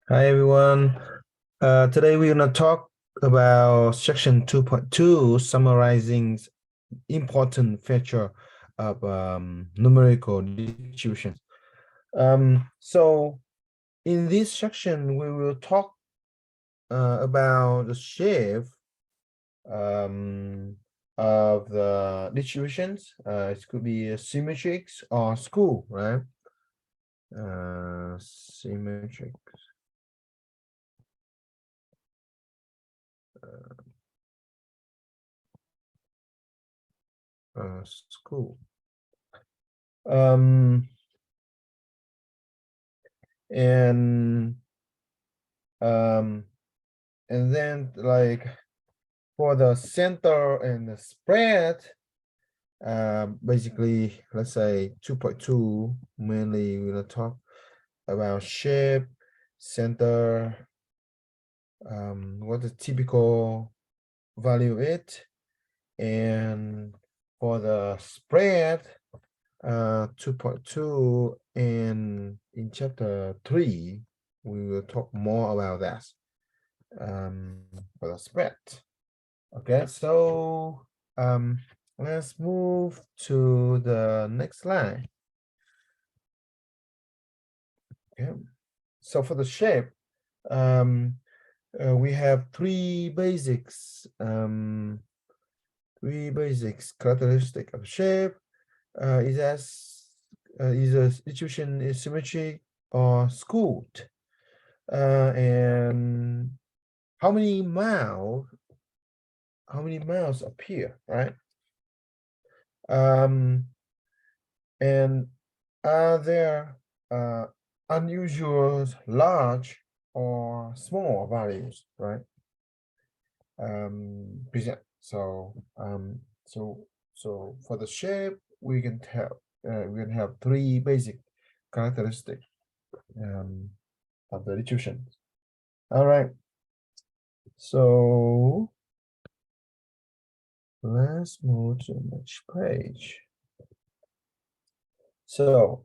Hi everyone. Today we're gonna talk about section 2.2, summarizing important feature of numerical distributions. So in this section, we will talk about the shape um, of the distributions. It could be symmetric or skew, right? Symmetric. School. Um, and um, and then like for the center and the spread, basically, let's say 2.2, mainly we're gonna talk about shape, center, what the typical value it, and for the spread, 2.2, and in chapter 3 we will talk more about that for the spread. Okay, so let's move to the next slide. Okay, so for the shape, we have three basics characteristic of shape. Is as is a distribution is symmetric or skewed, and how many miles appear, right? And are there unusual large or small values, right? Present. So for the shape, we can have three basic characteristics of the distribution. All right. So let's move to the next page. So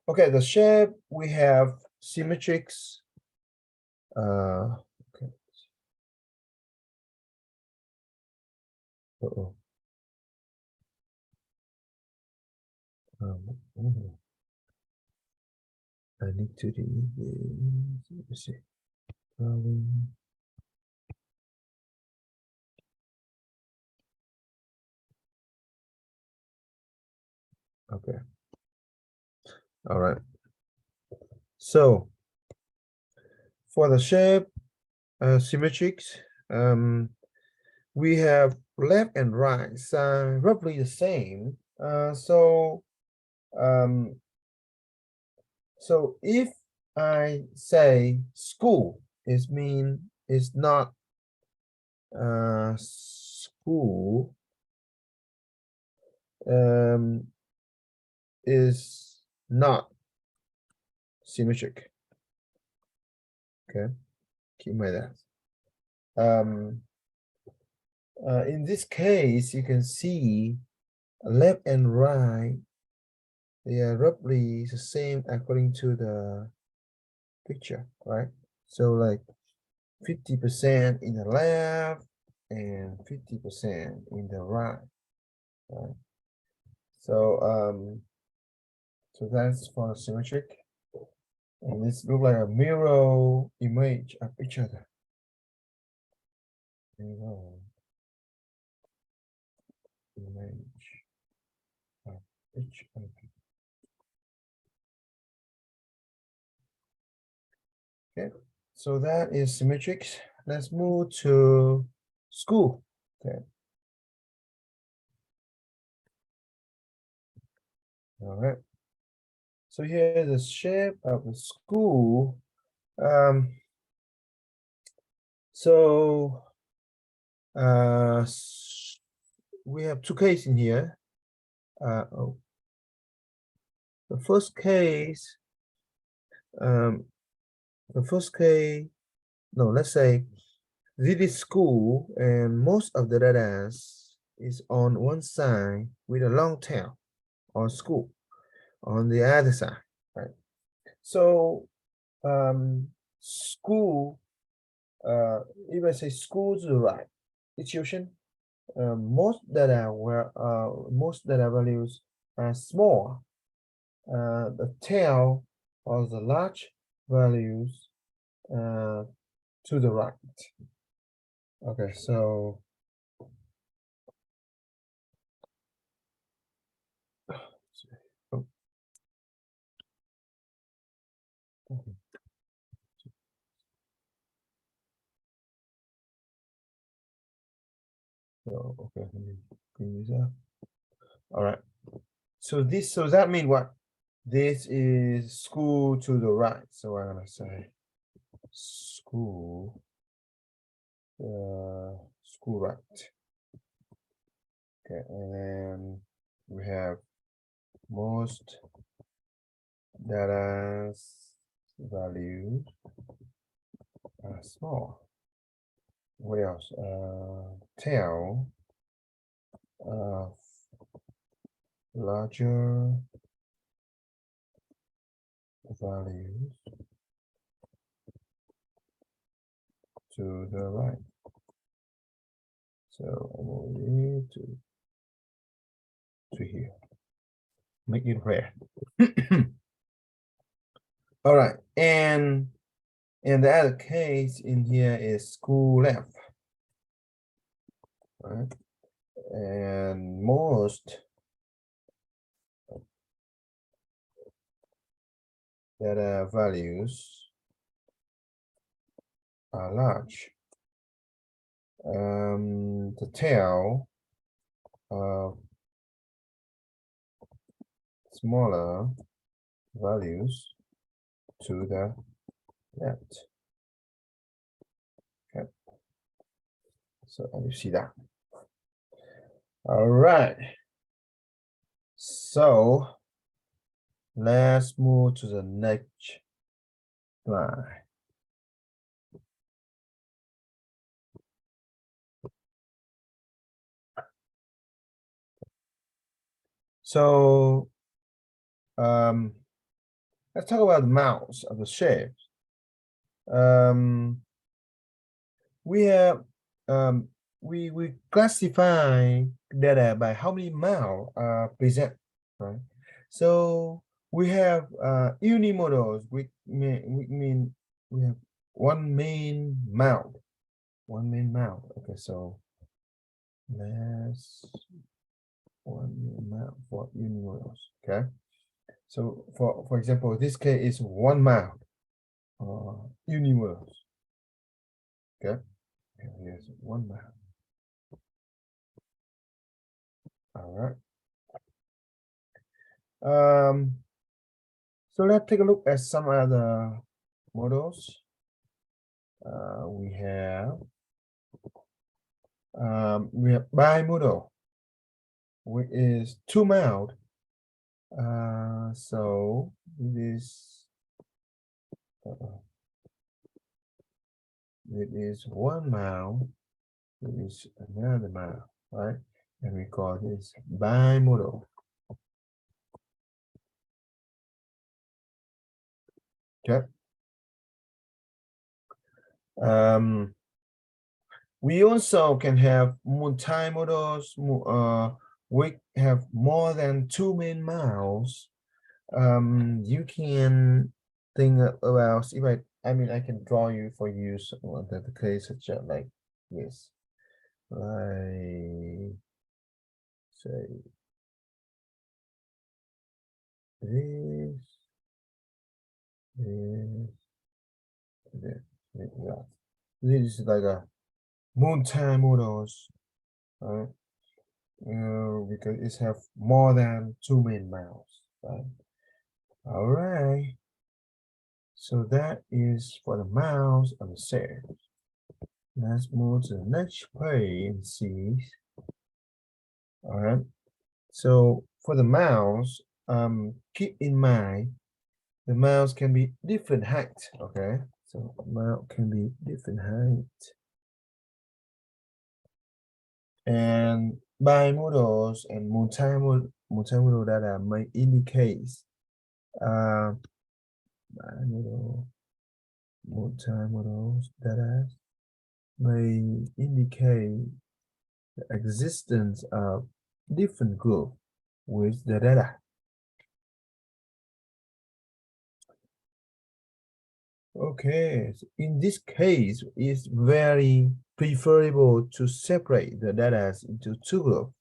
okay, the shape we have symmetrics. Okay. Uh-oh. I need to delete this. Let me see. Okay. All right. So for the shape symmetrics, we have left and right side roughly the same. So if I say school is not school is not symmetric. Okay, keep my that. In this case, you can see left and right, they are roughly the same according to the picture, right? So like 50% in the left and 50% in the right. Right? So that's for symmetric. And this look like a mirror image of each other. Mirror image of each other. Okay, so that is symmetric. Let's move to school. Okay. All right. So here is the shape of the school. So we have two cases in here. Oh, the first case, um, no, let's say this is school, and most of the data is on one side with a long tail, or school on the other side, right? So school, if I say school to the right, institution, most data values are small. The tail or the large values to the right. Okay, so oh, okay. So, okay, let me clean this up. All right. So that means what? This is school to the right. So I'm gonna say school, school right. Okay, and then we have most data values are small. What else? Tail larger values to the right. So I will need to here. Make it rare. All right, and the other case in here is school left. Right? And most data values are large. The tail of smaller values to the left. Okay. So you see that. All right. So let's move to the next slide. So let's talk about the mouse of the shape. We have we classify data by how many mouse are present, right? So we have unimodals, which mean we have one main mouse. Okay, so let's one main mouse for unimodals. Okay, so for example, this case is one mouse. Unimodals. Okay, and here's one mouse. All right. So let's take a look at some other models. We have bimodal, which is two mount. So it is one mount, it is another mount, right? And we call this bimodal. Okay. We also can have multimodals. We have more than two main mounts. You can think about if I mean I can draw you for use on the case such as like this. Like say this, yeah. This is like a multimodals, right? Because it have more than two main mounts, right? All right. So that is for the mouse and the set. Let's move to the next page and see. All right. So for the mouse, keep in mind the mouse can be different height. Okay. So mouse can be different height. And bimodals and multimodal data may indicate bimodal multimodal data may indicate the existence of different groups with the data. Okay, so in this case, it's very preferable to separate the data into two groups.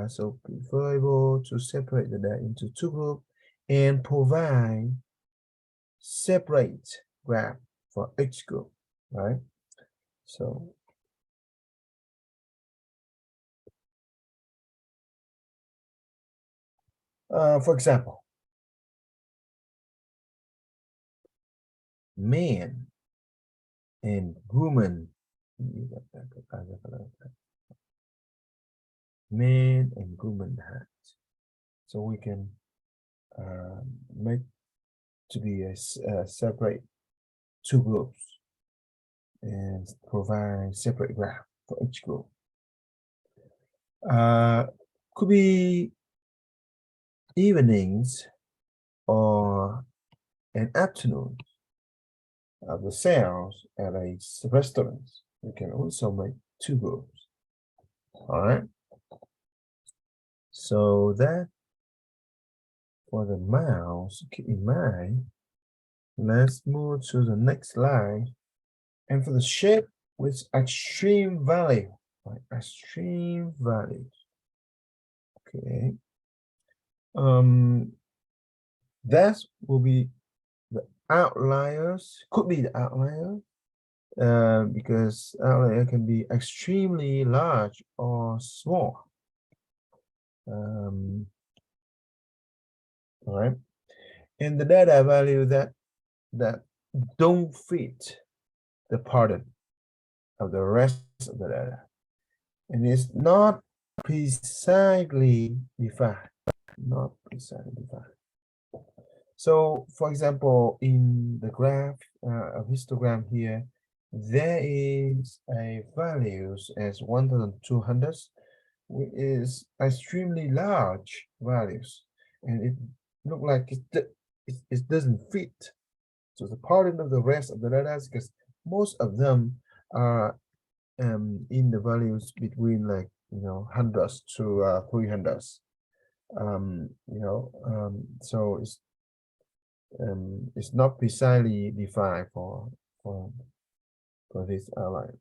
So preferable to separate the data into two groups and provide separate graph for each group, right? So for example, man and woman, man and woman hat. So we can make to be a separate two groups and provide separate graph for each group. Could be evenings or an afternoon of the sales at a restaurant. We can also make two groups. All right. So that for the mouse, keep in mind. Let's move to the next slide. And for the shape with extreme value, right? Extreme values. Okay. That will be the outliers, could be the outlier, because outlier can be extremely large or small. All right. And the data value that don't fit the pattern of the rest of the data. And it's not precisely defined. Not precisely defined. So, for example, in the graph of histogram here, there is a values as 1,200, which is extremely large values, and it look like it doesn't fit. So the pattern of the rest of the data, because most of them are in the values between like hundreds to 300s. So it's not precisely defined for this line,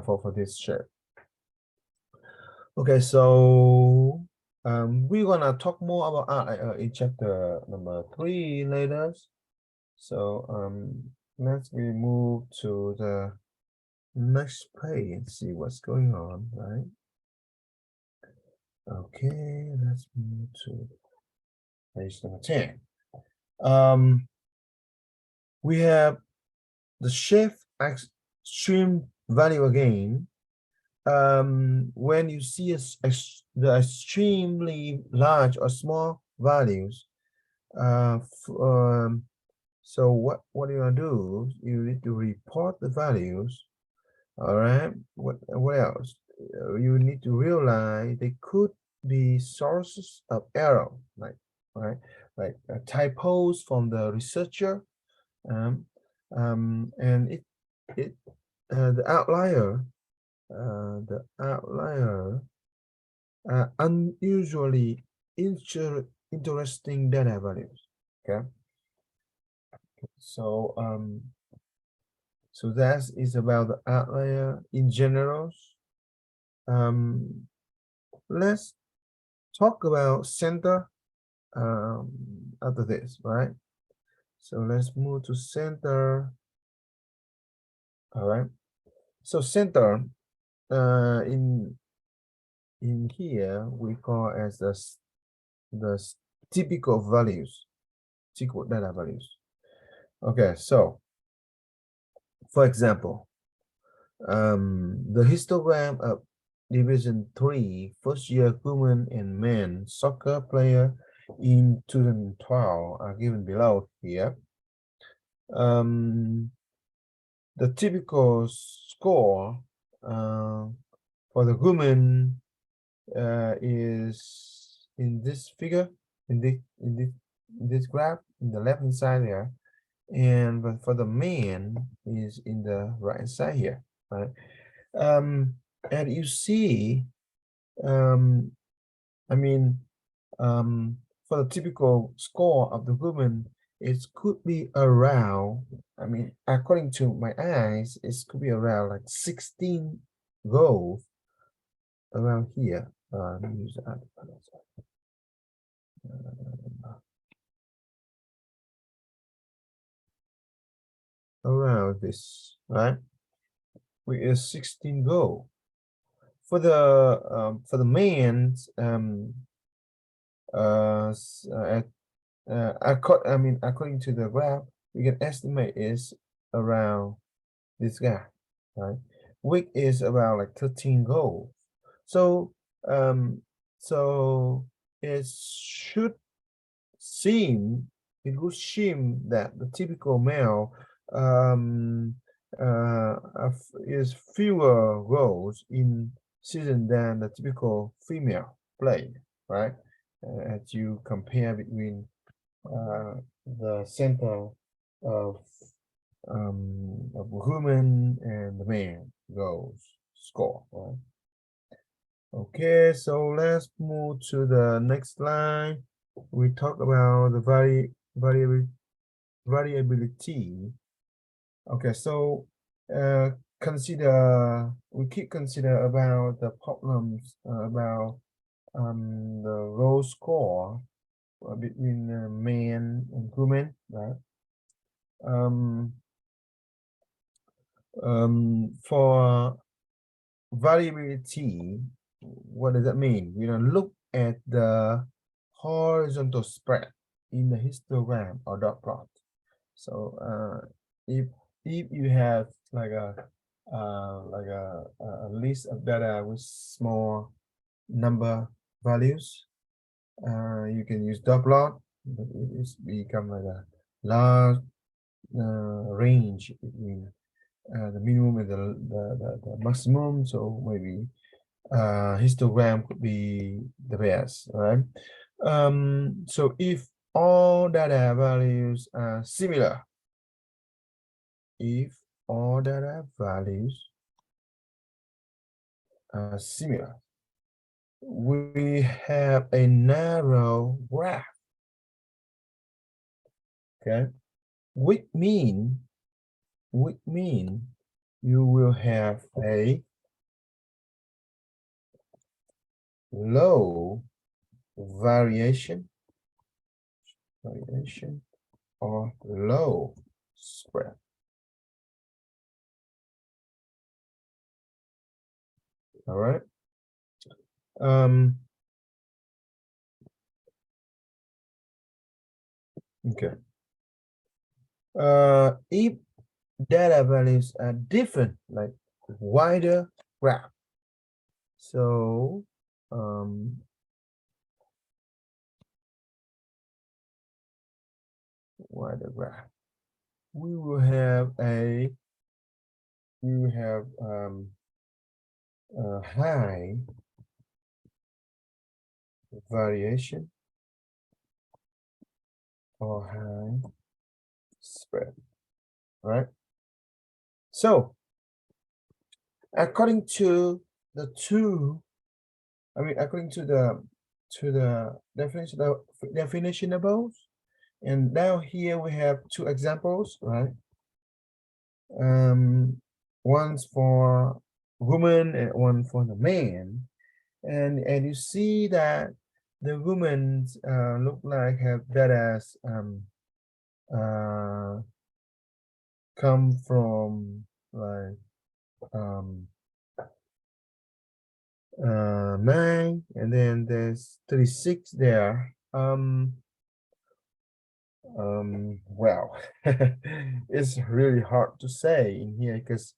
for this shape. Okay, so we're gonna talk more about in chapter number 3 later. So let's we move to the next page and see what's going on, right? Okay, let's move to page number 10. We have the shift extreme value again. When you see the extremely large or small values, so what you gonna do? You need to report the values. All right. What else? You need to realize they could be sources of error, like typos from the researcher, and the outlier, unusually interesting data values. Okay. So so that is about the outlier in general. Let's talk about center after this, right? So let's move to center. All right. So center in here we call as the typical values, typical data values. Okay, so for example, the histogram of Division 3 first-year women and men soccer player in 2012 are given below here. The typical score for the women is in this figure, in this graph, in the left-hand side there, and but for the man is in the right side here, right? And you see, I mean, for the typical score of the woman, it could be around, I mean, according to my eyes, it could be around like 16 goals around here. Let me use that. Around this, right? We is 16 goal. For the man's according to the graph, we can estimate is around this guy, right? Week is around like 13 goals. So so it should seem it would seem that the typical male is fewer roles in season than the typical female play, right? As you compare between the center of woman and the man goes score, right? Okay, so let's move to the next line. We talk about the variability. Okay, so we keep consider about the problems about the row score between men and women, right? For variability, what does that mean? We're gonna look at the horizontal spread in the histogram or dot plot. So if you have like a list of data with small number values, you can use dot plot. It's become like a large range between the minimum and the maximum. So maybe histogram could be the best, right? So if all data values are similar, if all data values are similar, we have a narrow graph, okay? Which mean you will have a low variation or low spread. All right. Okay. If data values are different, like wider graph. So wider graph. We will have a high variation or high spread, right? So according to the according to the definition of both, and now here we have two examples, right? One's for woman and one for the man, and you see that the women look like have that as come from like 9, and then there's 36 there. Well, it's really hard to say in here because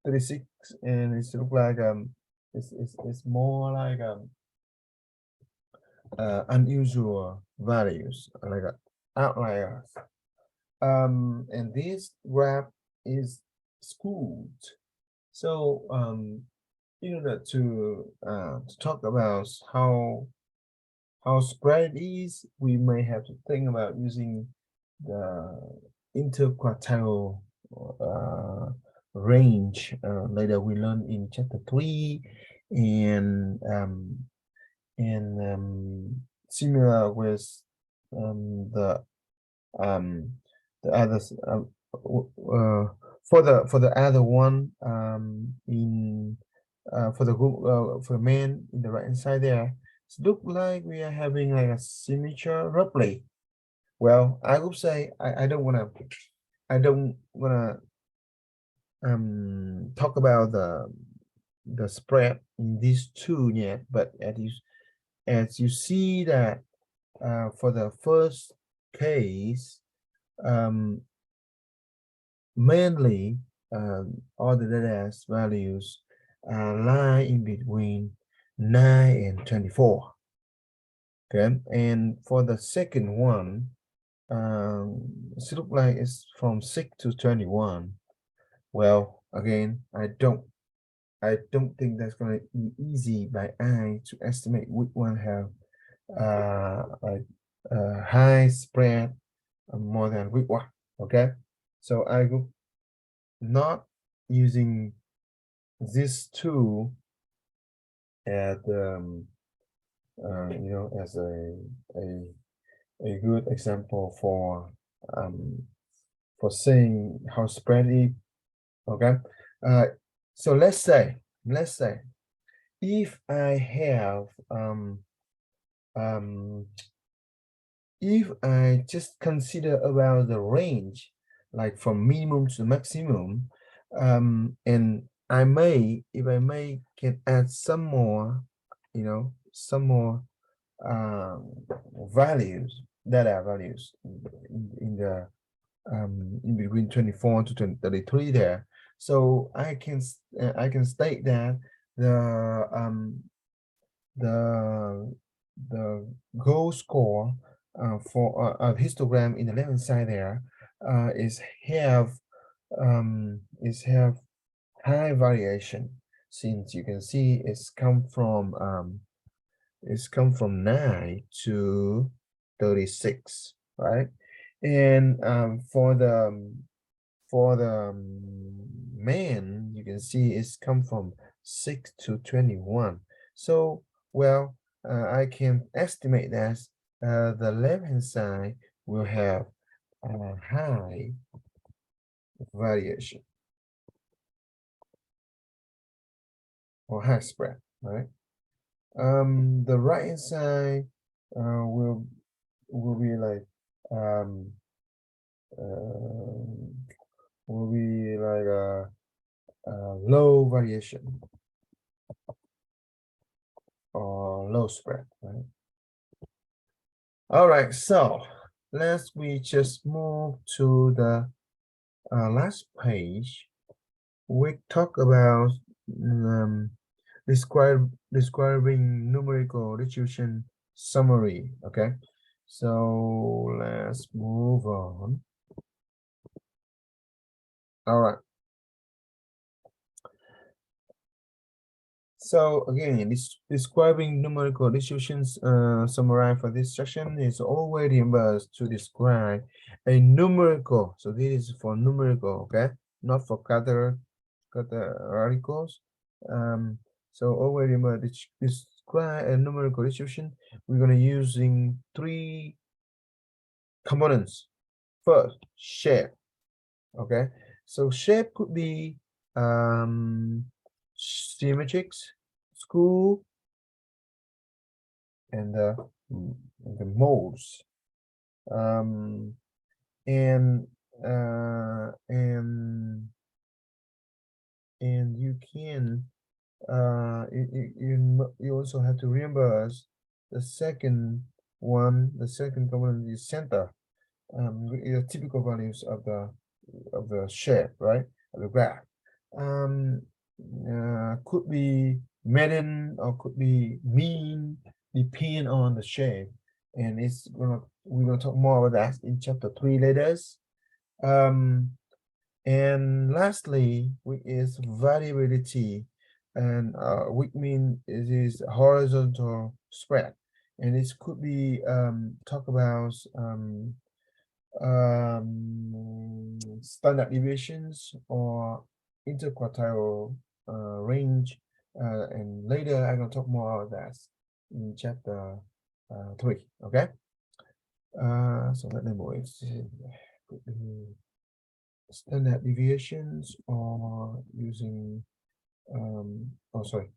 36 and it's look like it's more like unusual values, like outliers. And this graph is schooled. So to talk about how spread is, we may have to think about using the interquartile range. Later we learn in chapter 3, and similar with the others, for the other one, in for the group, for men in the right hand side there, it look like we are having like a signature roughly. Well, I would say I don't wanna talk about the spread in these two yet, but as you see that for the first case, mainly all the data values lie in between 9 and 24. Okay, and for the second one, it looks like it's from 6 to 21. Well, again, I don't think that's going to be easy by eye to estimate which one have like high spread more than weak one. Okay, so I will not using this tool as as a good example for saying how spread it. Okay, so let's say if I have if I just consider about the range, like from minimum to maximum, and if I may can add some more, some more values, data values in the in between 24 to 33 there. So I can state that the goal score for a histogram in the left hand side there is have high variation, since you can see it's come from 9 to 36, right? And for the man, you can see it's come from 6 to 21. So, well, I can estimate that the left hand side will have high variation or high spread, right? The right hand side will be like low variation or low spread, right? All right, so we just move to the last page. We talk about describing numerical distribution summary. Okay, so let's move on. All right. So again, describing numerical distributions summary for this section is already used to describe a numerical. So this is for numerical, okay, not for categoricals. So already describe a numerical distribution. We're gonna using 3 components. First, shape. Okay, so shape could be symmetric, school, and the modes, and you can you also have to remember the second one. The second component is center, the typical values of the shape, right, of the graph. Could be median or could be mean, depend on the shape, and we're gonna talk more about that in chapter 3 later. And lastly, which is variability, and which mean it is horizontal spread, and this could be talk about standard deviations or interquartile range, and later I'm going to talk more about that in chapter 3. Okay. So let me move standard deviations or using oh sorry,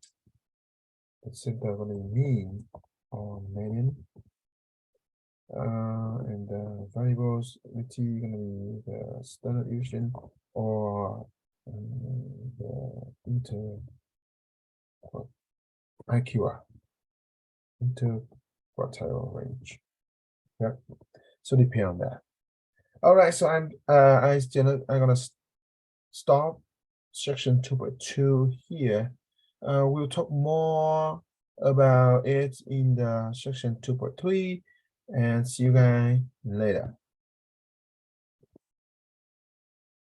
let's say the mean or median, and the variables which is going to be the standard deviation or the IQR, interquartile range. Yeah, so depend on that. All right, so I'm gonna stop section 2.2 here. We'll talk more about it in the section 2.3, and see you guys later.